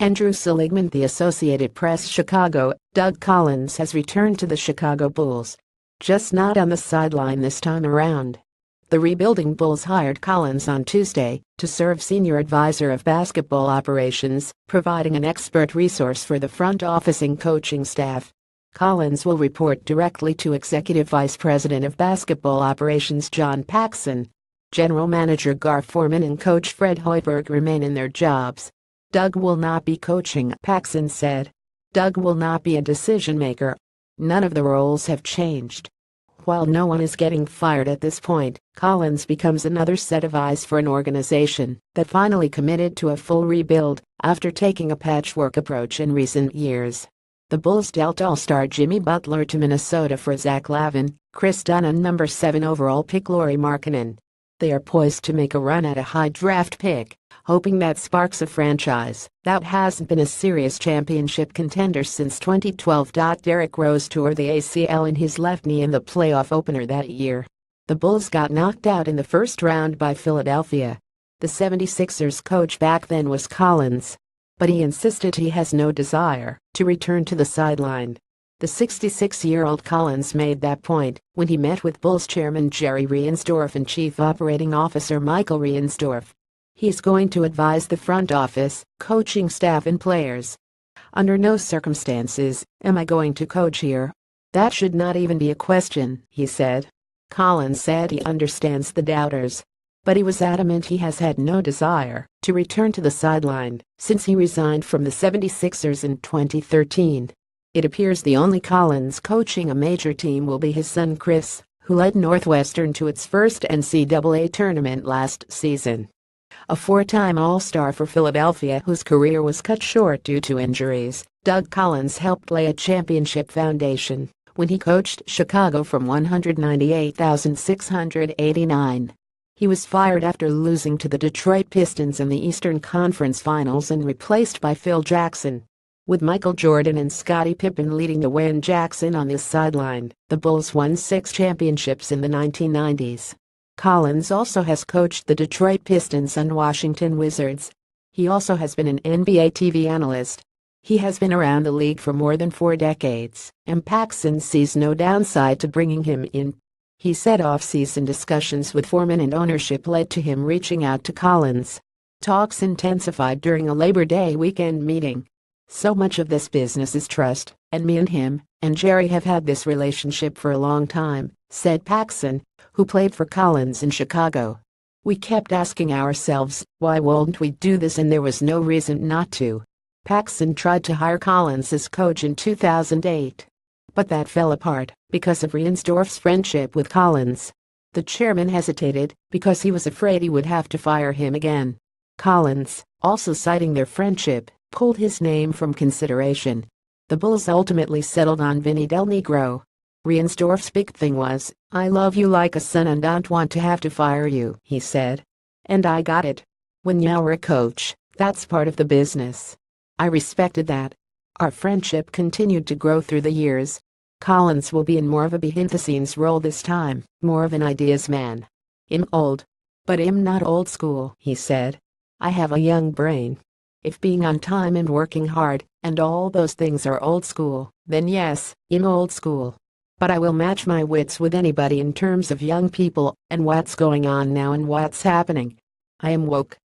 Andrew SeligmanThe Associated Press Chicago. Doug Collins has returned to the Chicago Bulls. Just not on the sideline this time around. The rebuilding Bulls hired Collins on Tuesday to serve senior advisor of basketball operations, providing an expert resource for the front office and coaching staff. Collins will report directly to Executive Vice President of Basketball Operations John Paxson. General Manager Gar Forman and Coach Fred Hoiberg remain in their jobs. Doug will not be coaching, Paxson said. Doug will not be a decision maker. None of the roles have changed. While no one is getting fired at this point, Collins becomes another set of eyes for an organization that finally committed to a full rebuild after taking a patchwork approach in recent years. The Bulls dealt All-Star Jimmy Butler to Minnesota for Zach LaVine, Chris Dunn and number 7 overall pick Lauri Markkanen. They are poised to make a run at a high draft pick, hoping that sparks a franchise that hasn't been a serious championship contender since 2012. Derrick Rose tore the ACL in his left knee in the playoff opener that year. The Bulls got knocked out in the first round by Philadelphia. The 76ers coach back then was Collins, but he insisted he has no desire to return to the sideline. The 66-year-old Collins made that point when he met with Bulls chairman Jerry Reinsdorf and Chief Operating Officer Michael Reinsdorf. He's going to advise the front office, coaching staff and players. Under no circumstances am I going to coach here. That should not even be a question, he said. Collins said he understands the doubters, but he was adamant he has had no desire to return to the sideline since he resigned from the 76ers in 2013. It appears the only Collins coaching a major team will be his son Chris, who led Northwestern to its first NCAA tournament last season. A four-time All-Star for Philadelphia whose career was cut short due to injuries, Doug Collins helped lay a championship foundation when he coached Chicago from 198,689. He was fired after losing to the Detroit Pistons in the Eastern Conference Finals and replaced by Phil Jackson. With Michael Jordan and Scottie Pippen leading the way and Jackson on the sideline, the Bulls won 6 championships in the 1990s. Collins also has coached the Detroit Pistons and Washington Wizards. He also has been an NBA TV analyst. He has been around the league for more than 4 decades, and Paxson sees no downside to bringing him in. He said off-season discussions with Forman and ownership led to him reaching out to Collins. Talks intensified during a Labor Day weekend meeting. So much of this business is trust, and me and him and Jerry have had this relationship for a long time, said Paxson, who played for Collins in Chicago. We kept asking ourselves, why won't we do this, and there was no reason not to. Paxson tried to hire Collins as coach in 2008. But that fell apart because of Reinsdorf's friendship with Collins. The chairman hesitated because he was afraid he would have to fire him again. Collins, also citing their friendship, pulled his name from consideration. The Bulls ultimately settled on Vinny Del Negro. Reinsdorf's big thing was, I love you like a son and don't want to have to fire you, he said. And I got it. When you're a coach, that's part of the business. I respected that. Our friendship continued to grow through the years. Collins will be in more of a behind-the-scenes role this time, more of an ideas man. I'm old. But I'm not old school, he said. I have a young brain. If being on time and working hard and all those things are old school, then yes, I'm old school. But I will match my wits with anybody in terms of young people and what's going on now and what's happening. I am woke.